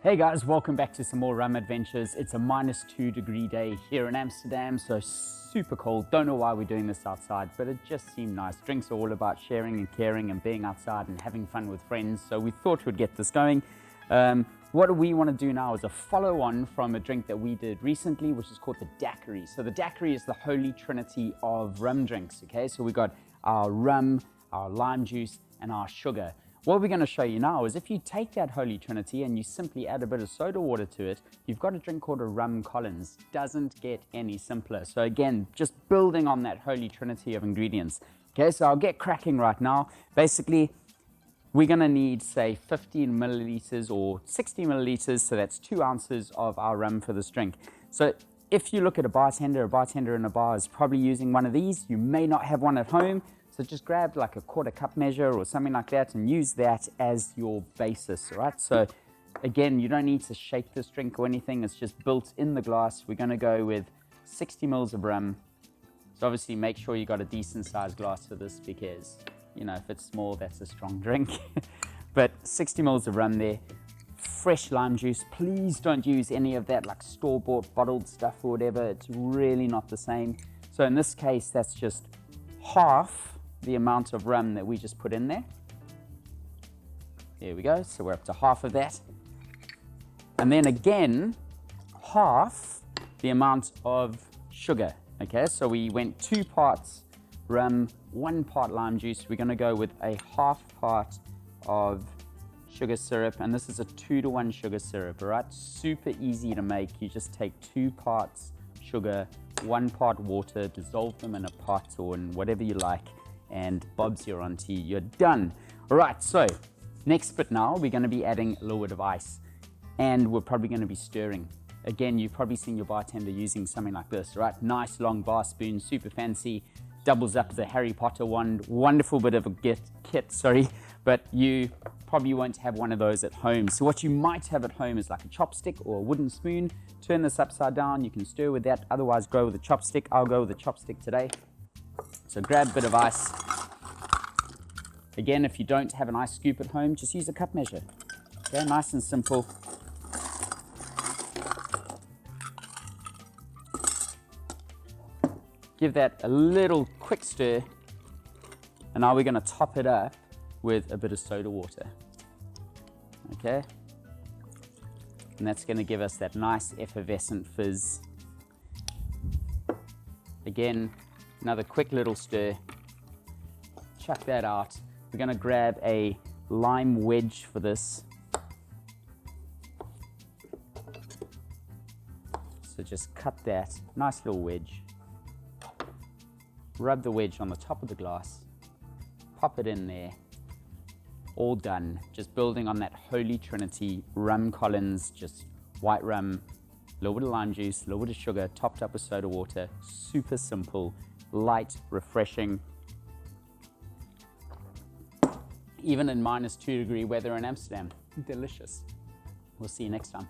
Hey guys, welcome back to some more rum adventures. It's a -2 degree day here in Amsterdam, so super cold. Don't know why we're doing this outside, but it just seemed nice. Drinks are all about sharing and caring and being outside and having fun with friends, so we thought we'd get this going. What we want to do now is a follow-on from a drink that we did recently, which is called the Daiquiri. So the Daiquiri is the holy trinity of rum drinks, okay? So we got our rum, our lime juice, and our sugar. What we're going to show you now is if you take that holy trinity and you simply add a bit of soda water to it, you've got a drink called a Rum Collins. Doesn't get any simpler. So again, just building on that holy trinity of ingredients. Okay, so I'll get cracking right now. Basically, we're going to need, say, 15 milliliters or 60 milliliters, so that's 2 ounces of our rum for this drink. So if you look at a bartender in a bar is probably using one of these. You may not have one at home. So just grab like a 1/4 cup measure or something like that and use that as your basis, right? So again, you don't need to shake this drink or anything. It's just built in the glass. We're going to go with 60 mils of rum. So obviously make sure you got a decent sized glass for this because, you know, if it's small, that's a strong drink. But 60 mils of rum there. Fresh lime juice. Please don't use any of that like store-bought bottled stuff or whatever. It's really not the same. So in this case, that's just half the amount of rum that we just put in there. There we go, so we're up to half of that. And then again, half the amount of sugar. Okay, so we went 2 parts rum, 1 part lime juice. We're gonna go with a half part of sugar syrup, and this is a 2-to-1 sugar syrup, all right? Super easy to make. You just take 2 parts sugar, 1 part water, dissolve them in a pot or in whatever you like, and Bob's your auntie, you're done. All right, so next bit now, we're gonna be adding a little bit of ice, and we're probably gonna be stirring. Again, you've probably seen your bartender using something like this, right? Nice long bar spoon, super fancy, doubles up as a Harry Potter wand, wonderful bit of a kit, but you probably won't have one of those at home. So what you might have at home is like a chopstick or a wooden spoon. Turn this upside down, you can stir with that, otherwise go with a chopstick. I'll go with a chopstick today. So grab a bit of ice. Again, if you don't have an ice scoop at home, just use a cup measure. Okay, nice and simple. Give that a little quick stir. And now we're going to top it up with a bit of soda water. Okay? And that's going to give us that nice effervescent fizz. Again, another quick little stir. Chuck that out. We're going to grab a lime wedge for this. So just cut that. Nice little wedge. Rub the wedge on the top of the glass. Pop it in there. All done. Just building on that holy trinity. Rum Collins, just white rum, a little bit of lime juice, a little bit of sugar, topped up with soda water. Super simple, light, refreshing. Even in -2 degree weather in Amsterdam. Delicious. We'll see you next time.